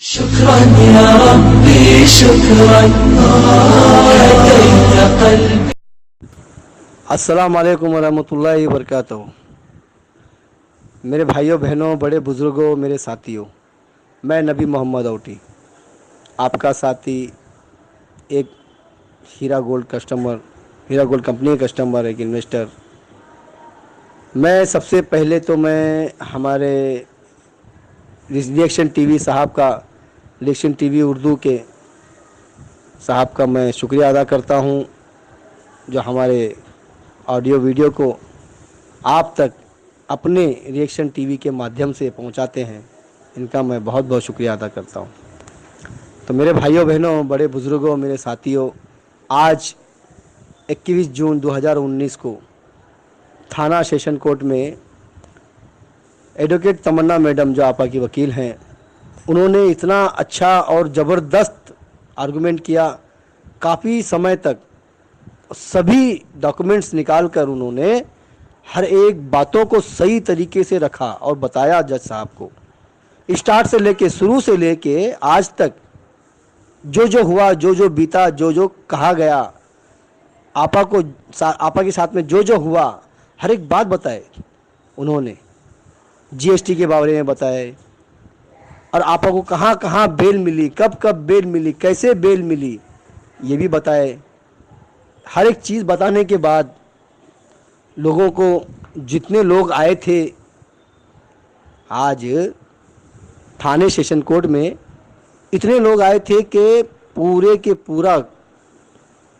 شكرا يا ربي شكرا هديت قلبي. السلام علیکم ورحمۃ اللہ وبرکاتہ. میرے بھائیوں بہنوں بڑے بزرگوں میرے ساتھیوں، میں نبی محمد اوٹی آپ کا ساتھی، ایک ہیرا گولڈ کمپنی کا کسٹمر، ایک انویسٹر. میں سب سے پہلے تو میں ہمارے ریئیکشن ٹی وی صاحب کا، ریئیکشن ٹی وی اردو کے صاحب کا میں شکریہ ادا کرتا ہوں، جو ہمارے آڈیو ویڈیو کو آپ تک اپنے ریئیکشن ٹی وی کے مادھیم سے پہنچاتے ہیں. ان کا میں بہت بہت شکریہ ادا کرتا ہوں. تو میرے بھائیوں بہنوں بڑے بزرگوں میرے ساتھیوں، آج 21 جون 2019 کو تھانہ سیشن کورٹ میں ایڈوکیٹ تمنا میڈم، جو آپا کی وکیل ہیں، انہوں نے اتنا اچھا اور زبردست آرگومنٹ کیا. کافی سمے تک سبھی ڈاکومنٹس نکال کر انہوں نے ہر ایک باتوں کو صحیح طریقے سے رکھا اور بتایا جج صاحب کو، اسٹارٹ سے لے کے، شروع سے لے کے آج تک جو جو ہوا، جو جو بیتا، جو جو کہا گیا، آپا کے ساتھ میں جو جو ہوا، ہر ایک بات بتائے انہوں نے. جی ایس ٹی کے بارے میں بتائے، اور آپا کو کہاں کہاں بیل ملی، کب کب بیل ملی، کیسے بیل ملی، یہ بھی بتائے. ہر ایک چیز بتانے کے بعد لوگوں کو، جتنے لوگ آئے تھے آج تھانے سیشن کورٹ میں، اتنے لوگ آئے تھے کہ پورے کے پورا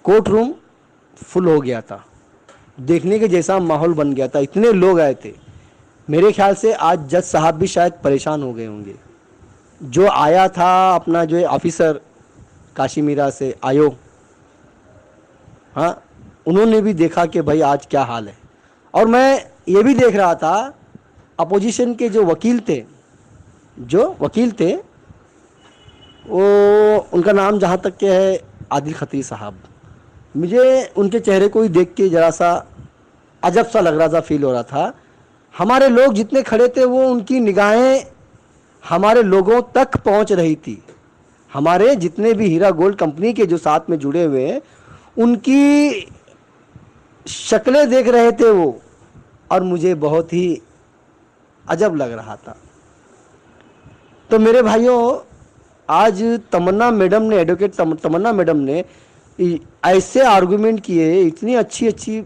کورٹ روم فل ہو گیا تھا، دیکھنے کے جیسا ماحول بن گیا تھا، اتنے لوگ آئے تھے. میرے خیال سے آج جج صاحب بھی شاید پریشان ہو گئے ہوں گے. جو آیا تھا اپنا جو آفیسر کاشی میرا سے آیو، ہاں، انہوں نے بھی دیکھا کہ بھائی آج کیا حال ہے. اور میں یہ بھی دیکھ رہا تھا اپوزیشن کے جو وکیل تھے وہ، ان کا نام جہاں تک کہ ہے عادل خطری صاحب، مجھے ان کے چہرے کو ہی دیکھ کے ذرا سا عجب سا لگ رہا تھا، فیل ہو رہا تھا. ہمارے لوگ جتنے کھڑے تھے وہ، ان کی نگاہیں ہمارے لوگوں تک پہنچ رہی تھی. ہمارے جتنے بھی ہیرا گولڈ کمپنی کے جو ساتھ میں جڑے ہوئے ہیں، ان کی شکلیں دیکھ رہے تھے وہ، اور مجھے بہت ہی عجب لگ رہا تھا. تو میرے بھائیوں، آج تمنا میڈم نے، ایڈوکیٹ تمنا میڈم نے ایسے آرگومنٹ کیے، اتنی اچھی اچھی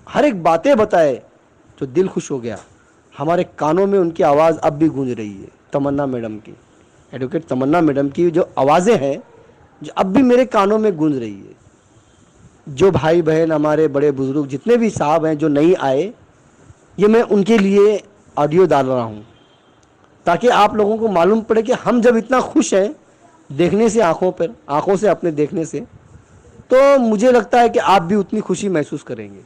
ہر ایک باتیں بتائے، جو دل خوش ہو گیا. ہمارے کانوں میں ان کی آواز اب بھی گونج رہی ہے. تمنا میڈم کی، ایڈوکیٹ تمنا میڈم کی جو آوازیں ہیں، جو اب بھی میرے کانوں میں گونج رہی ہے. جو بھائی بہن ہمارے بڑے بزرگ جتنے بھی صاحب ہیں جو نہیں آئے، یہ میں ان کے لیے آڈیو ڈال رہا ہوں، تاکہ آپ لوگوں کو معلوم پڑے کہ ہم جب اتنا خوش ہیں دیکھنے سے، آنکھوں سے اپنے دیکھنے سے، تو مجھے لگتا ہے کہ آپ بھی اتنی خوشی محسوس کریں گے.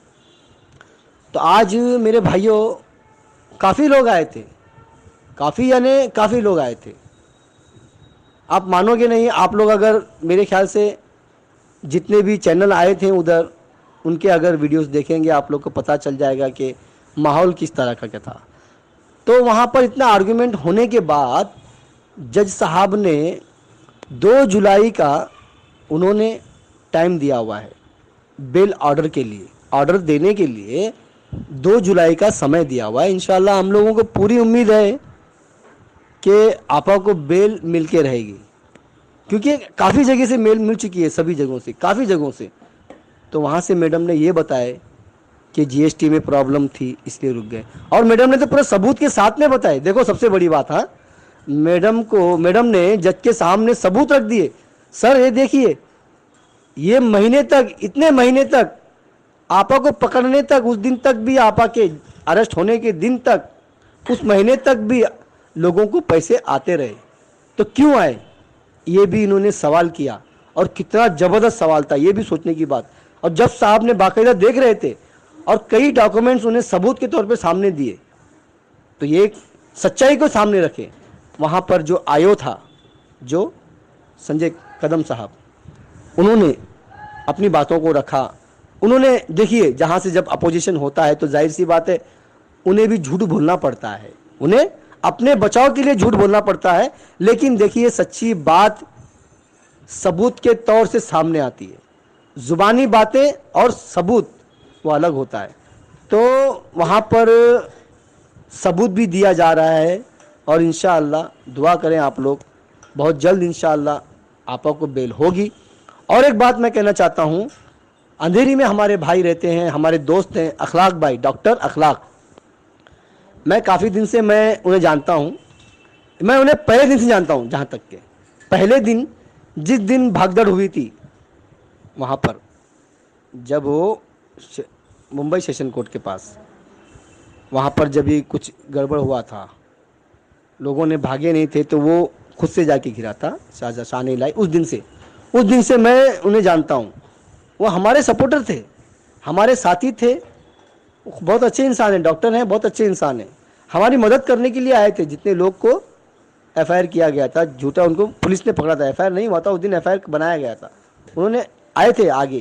تو آج میرے بھائیوں کافی لوگ آئے تھے، کافی لوگ آئے تھے. آپ مانو گے نہیں، آپ لوگ اگر میرے خیال سے جتنے بھی چینل آئے تھے ادھر، ان کے اگر ویڈیوز دیکھیں گے آپ لوگ کو پتہ چل جائے گا کہ ماحول کس طرح کا کیا تھا. تو وہاں پر اتنا آرگومنٹ ہونے کے بعد جج صاحب نے 2 جولائی کا انہوں نے ٹائم دیا ہوا ہے بیل آرڈر کے لیے، آرڈر دینے کے لیے 2 جولائی کا سمے دیا ہوا ہے. انشاءاللہ ہم لوگوں کو پوری امید ہے کہ آپا کو بیل مل کے رہے گی، کیونکہ کافی جگہ سے میل مل چکی ہے، سبھی جگہوں سے، کافی جگہوں سے. تو وہاں سے میڈم نے یہ بتائے کہ جی ایس ٹی میں پرابلم تھی اس لیے رک گئے، اور میڈم نے تو پورے ثبوت کے ساتھ میں بتائے. دیکھو سب سے بڑی بات ہے، میڈم نے جج کے سامنے ثبوت رکھ دیے. سر یہ دیکھیے، یہ مہینے تک، اتنے مہینے تک آپا کو پکڑنے تک، اس دن تک بھی، آپا کے اریسٹ ہونے کے دن تک، اس مہینے تک بھی لوگوں کو پیسے آتے رہے. تو کیوں آئے، یہ بھی انہوں نے سوال کیا، اور کتنا زبردست سوال تھا، یہ بھی سوچنے کی بات. اور جب صاحب نے باقاعدہ دیکھ رہے تھے، اور کئی ڈاکومنٹس انہیں ثبوت کے طور پہ سامنے دیے، تو یہ سچائی کو سامنے رکھے. وہاں پر جو آیو تھا، جو سنجے قدم صاحب، انہوں نے اپنی باتوں کو رکھا. انہوں نے، دیکھیے، جہاں سے جب اپوزیشن ہوتا ہے تو ظاہر سی بات ہے انہیں بھی جھوٹ بولنا پڑتا ہے، انہیں اپنے بچاؤ کے لیے جھوٹ بولنا پڑتا ہے، لیکن دیکھیے سچی بات ثبوت کے طور سے سامنے آتی ہے. زبانی باتیں اور ثبوت وہ الگ ہوتا ہے. تو وہاں پر ثبوت بھی دیا جا رہا ہے، اور انشاءاللہ دعا کریں آپ لوگ، بہت جلد انشاءاللہ آپا کو بیل ہوگی. اور ایک بات میں کہنا چاہتا ہوں، اندھیری میں ہمارے بھائی رہتے ہیں، ہمارے دوست ہیں، اخلاق بھائی، ڈاکٹر اخلاق. میں کافی دن سے میں انہیں جانتا ہوں، میں انہیں پہلے دن سے جانتا ہوں. جہاں تک کہ پہلے دن جس دن بھگدڑ ہوئی تھی وہاں پر، جب وہ ممبئی سیشن کورٹ کے پاس وہاں پر جب بھی کچھ گڑبڑ ہوا تھا، لوگوں نے بھاگے نہیں تھے تو وہ خود سے جا کے گرا تھا، شاہ نے لائی. اس دن سے میں انہیں جانتا ہوں. وہ ہمارے سپورٹر تھے، ہمارے ساتھی تھے، بہت اچھے انسان ہیں، ڈاکٹر ہیں، بہت اچھے انسان ہیں. ہماری مدد کرنے کے لیے آئے تھے. جتنے لوگ کو ایف آئی آر کیا گیا تھا جھوٹا، ان کو پولیس نے پکڑا تھا، ایف آئی آر نہیں ہوا تھا اس دن، ایف آئی آر بنایا گیا تھا، انہوں نے آئے تھے آگے.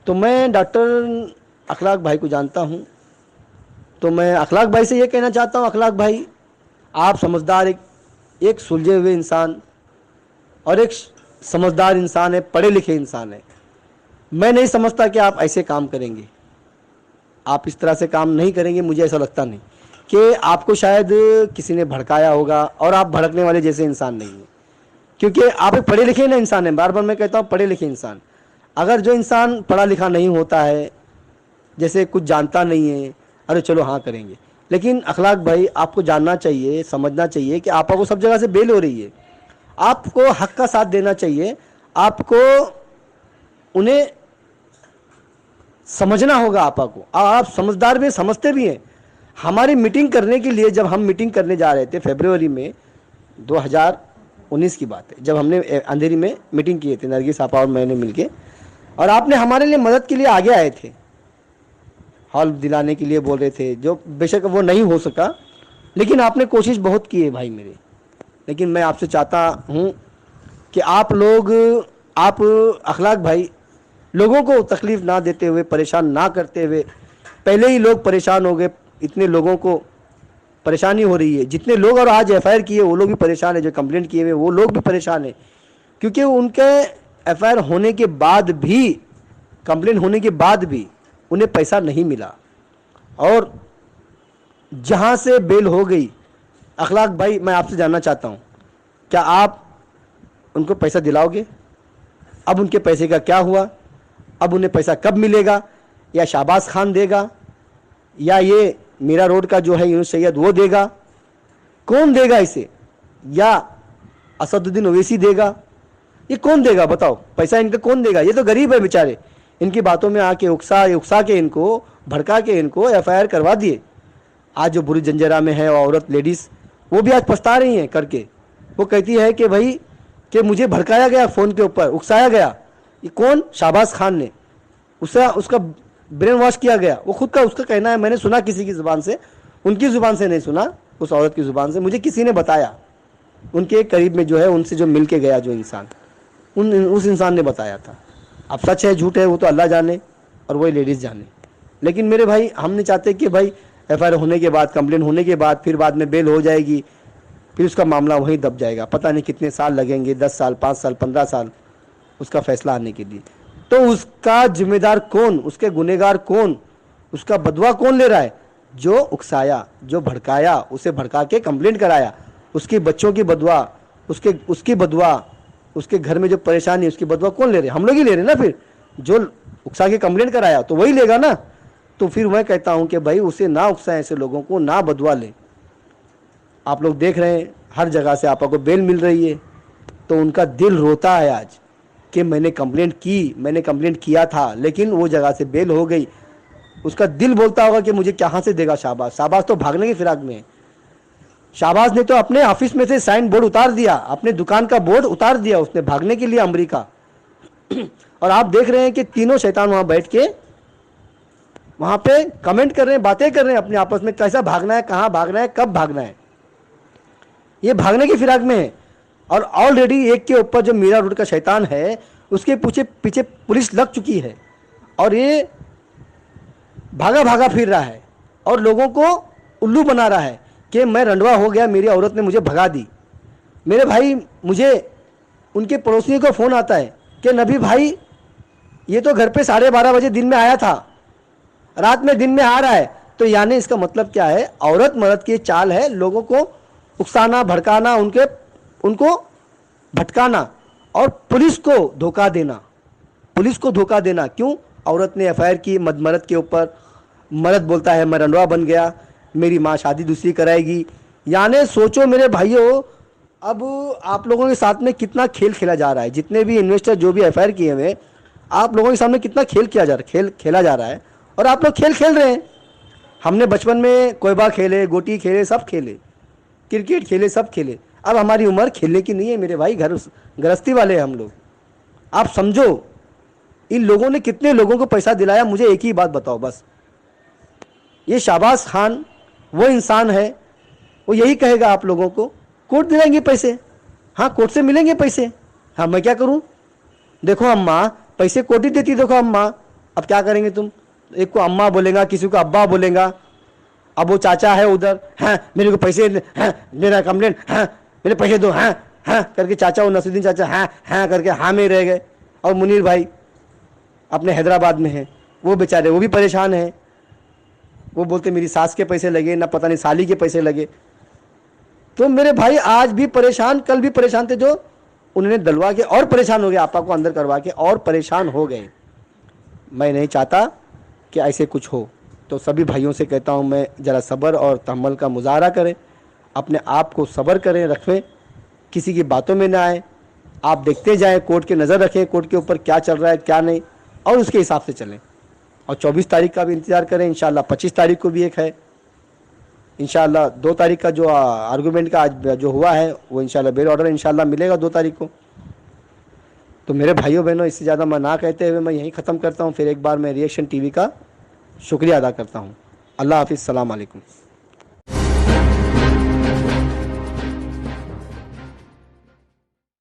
تو میں ڈاکٹر اخلاق بھائی کو جانتا ہوں. تو میں اخلاق بھائی سے یہ کہنا چاہتا ہوں، اخلاق بھائی آپ سمجھدار، ایک سلجھے ہوئے انسان اور ایک سمجھدار انسان ہے، پڑھے لکھے انسان ہے. میں نہیں سمجھتا کہ آپ ایسے کام کریں گے، آپ اس طرح سے کام نہیں کریں گے. مجھے ایسا لگتا نہیں کہ آپ کو شاید کسی نے بھڑکایا ہوگا، اور آپ بھڑکنے والے جیسے انسان نہیں ہیں، کیونکہ آپ ایک پڑھے لکھے نا انسان ہیں. بار بار میں کہتا ہوں پڑھے لکھے انسان. اگر جو انسان پڑھا لکھا نہیں ہوتا ہے، جیسے کچھ جانتا نہیں ہے، ارے چلو ہاں کریں گے. لیکن اخلاق بھائی آپ کو جاننا چاہیے، سمجھنا چاہیے کہ آپ کو سب جگہ سے بیل ہو رہی ہے. آپ کو حق کا ساتھ دینا چاہیے، آپ کو انہیں سمجھنا ہوگا. آپا کو آپ سمجھدار بھی سمجھتے بھی ہیں. ہماری میٹنگ کرنے کے لیے جب ہم میٹنگ کرنے جا رہے تھے فیبروری میں 2019 کی بات ہے، جب ہم نے اندھیری میں میٹنگ کیے تھے نرگس آپا اور میں نے مل کے، اور آپ نے ہمارے لیے مدد کے لیے آگے آئے تھے، ہال دلانے کے لیے بول رہے تھے، جو بے شک وہ نہیں ہو سکا، لیکن آپ نے کوشش بہت کی ہے بھائی میرے. لیکن میں آپ سے چاہتا ہوں کہ آپ لوگ، آپ اخلاق بھائی لوگوں کو تکلیف نہ دیتے ہوئے، پریشان نہ کرتے ہوئے، پہلے ہی لوگ پریشان ہو گئے، اتنے لوگوں کو پریشانی ہو رہی ہے. جتنے لوگ اور آج ایف آئی آر کیے وہ لوگ بھی پریشان ہیں، جو کمپلینٹ کیے ہوئے وہ لوگ بھی پریشان ہیں، کیونکہ ان کے ایف آئی آر ہونے کے بعد بھی، کمپلین ہونے کے بعد بھی انہیں پیسہ نہیں ملا. اور جہاں سے بیل ہو گئی، اخلاق بھائی میں آپ سے جاننا چاہتا ہوں، کیا آپ ان کو پیسہ دلاؤ گے؟ اب ان کے پیسے کا کیا ہوا؟ اب انہیں پیسہ کب ملے گا؟ یا شہباز خان دے گا، یا یہ میرا روڈ کا جو ہے یونس سید وہ دے گا؟ کون دے گا اسے؟ یا اسد الدین اویسی دے گا؟ یہ کون دے گا بتاؤ؟ پیسہ ان کا کون دے گا؟ یہ تو غریب ہے بیچارے. ان کی باتوں میں آ کے اکسا کے ان کو بھڑکا کے ان کو ایف آئی آر کروا دیے. آج جو بری جنجرا میں ہے عورت لیڈیز، وہ بھی آج پچھتا رہی ہیں کر کے. وہ کہتی ہے کہ بھائی کہ مجھے بھڑکایا گیا، فون کے اوپر اکسایا گیا. یہ کون؟ شہباز خان نے اس کا برین واش کیا گیا. وہ خود کا اس کا کہنا ہے، میں نے سنا کسی کی زبان سے، ان کی زبان سے نہیں سنا، اس عورت کی زبان سے مجھے کسی نے بتایا، ان کے قریب میں جو ہے، ان سے جو مل کے گیا جو انسان، اس انسان نے بتایا تھا. اب سچ ہے جھوٹ ہے وہ تو اللہ جانے اور وہی لیڈیز جانے. لیکن میرے بھائی ہم نہیں چاہتے کہ بھائی ایف آئی آر ہونے کے بعد، کمپلین ہونے کے بعد، پھر بعد میں بیل ہو جائے گی، پھر اس کا معاملہ وہیں دب جائے گا. پتہ نہیں کتنے سال لگیں گے، 10 سال، 5 سال، 15 سال اس کا فیصلہ آنے کے لیے. تو اس کا ذمہ دار کون؟ اس کے گنہگار کون؟ اس کا بدوا کون لے رہا ہے؟ جو اکسایا، جو بھڑکایا، اسے بھڑکا کے کمپلینٹ کرایا. اس کے بچوں کی بدوا، اس کی بدوا، اس کے گھر میں جو پریشانی، اس کی بدوا کون لے رہے؟ ہم لوگ ہی لے رہے نا. پھر جو اکسا کے کمپلینٹ کرایا تو وہی لے گا نا. تو پھر میں کہتا ہوں کہ بھائی اسے نہ اکسائیں، ایسے لوگوں کو نہ بدوا لیں. آپ لوگ دیکھ رہے ہیں ہر جگہ سے آپا کو بیل مل رہی ہے، تو ان کا دل روتا ہے آج کہ میں نے کمپلینٹ کیا تھا، لیکن وہ جگہ سے بیل ہو گئی. اس کا دل بولتا ہوگا کہ مجھے کہاں سے دے گا شہباز. شہباز تو بھاگنے کی فراق میں ہے. شہباز نے تو اپنے آفس میں سے سائن بورڈ اتار دیا، اپنے دکان کا بورڈ اتار دیا اس نے بھاگنے کے لیے امریکہ. اور آپ دیکھ رہے ہیں کہ تینوں شیطان وہاں بیٹھ کے وہاں پہ کمنٹ کر رہے ہیں، باتیں کر رہے ہیں اپنے آپس میں، کیسا بھاگنا ہے، کہاں بھاگنا ہے، کب بھاگنا ہے. یہ بھاگنے کی فراق میں ہے. اور آلریڈی ایک کے اوپر جو میرا روڈ کا شیطان ہے، اس کے پیچھے پولیس لگ چکی ہے، اور یہ بھاگا پھر رہا ہے اور لوگوں کو الو بنا رہا ہے کہ میں رنڈوا ہو گیا, میری عورت نے مجھے بھگا دی. میرے بھائی مجھے ان کے پڑوسی کو فون آتا ہے کہ نبی بھائی یہ تو گھر پہ 12:30 بجے دن میں آیا تھا, رات میں دن میں آ رہا ہے. تو یعنی اس کا مطلب کیا ہے, عورت مرد کی چال ہے لوگوں کو اکسانا, بھڑکانا, ان کو بھٹکانا اور پولیس کو دھوکہ دینا. پولیس کو دھوکہ دینا کیوں؟ عورت نے ایف آئی آر کی مرد کے اوپر, مرد بولتا ہے میں رنڈوا بن گیا, میری ماں شادی دوسری کرائے گی. یعنی سوچو میرے بھائیوں, اب آپ لوگوں کے ساتھ میں کتنا کھیل کھیلا جا رہا ہے. جتنے بھی انویسٹر جو بھی ایف آئی آر کیے ہوئے, آپ لوگوں کے سامنے کتنا کھیل کھیلا جا رہا ہے, اور آپ لوگ کھیل کھیل رہے ہیں. ہم نے بچپن میں کوئبہ کھیلے, گوٹی کھیلے, سب کھیلے, کرکٹ کھیلے, سب کھیلے. اب ہماری عمر کھیلنے کی نہیں ہے میرے بھائی, گرہستی والے ہیں ہم لوگ. آپ سمجھو ان لوگوں نے کتنے لوگوں کو پیسہ دلایا. مجھے ایک ہی بات بتاؤ بس, یہ شہباز خان وہ انسان ہے, وہ یہی کہے گا آپ لوگوں کو کوٹ دلائیں گے پیسے, ہاں کوٹ سے ملیں گے پیسے, ہاں میں کیا کروں, دیکھو اماں پیسے کوٹ ہی دیتی, دیکھو اماں اب کیا کریں گے تم. ایک کو اماں بولے گا, کسی کو ابا بولے گا. اب وہ چاچا ہے ادھر, ہاں میرے کو پیسے میرا کمپلینٹ, ہاں میرے پیسے دو, ہاں ہاں کر کے چاچا, وہ نصرالدین چاچا ہاں ہاں کر کے ہاں میں رہ گئے. اور منیر بھائی اپنے حیدرآباد میں ہیں, وہ بیچارے وہ بھی پریشان ہیں. وہ بولتے میری ساس کے پیسے لگے, نہ پتہ نہیں سالی کے پیسے لگے. تو میرے بھائی آج بھی پریشان, کل بھی پریشان تھے, جو انہوں نے دلوا کے اور پریشان ہو گئے, آپا کو اندر کروا کے اور پریشان ہو گئے. میں نہیں چاہتا کہ ایسے کچھ ہو. تو سبھی بھائیوں سے کہتا ہوں میں ذرا صبر اور تحمل کا مظاہرہ کریں, اپنے آپ کو صبر کریں, رکھیں, کسی کی باتوں میں نہ آئیں. آپ دیکھتے جائیں, کورٹ کی نظر رکھیں, کورٹ کے اوپر کیا چل رہا ہے کیا نہیں, اور اس کے حساب سے چلیں. اور 24 تاریخ کا بھی انتظار کریں, انشاءاللہ 25 تاریخ کو بھی ایک ہے, انشاءاللہ 2 تاریخ کا جو آرگومنٹ کا آج جو ہوا ہے وہ انشاءاللہ بیل آرڈر انشاءاللہ ملے گا 2 تاریخ کو. تو میرے بھائیوں بہنوں, اس سے زیادہ میں نہ کہتے ہوئے میں یہیں ختم کرتا ہوں. پھر ایک بار میں ری ایکشن ٹی وی کا شکریہ ادا کرتا ہوں. اللہ حافظ, السلام علیکم.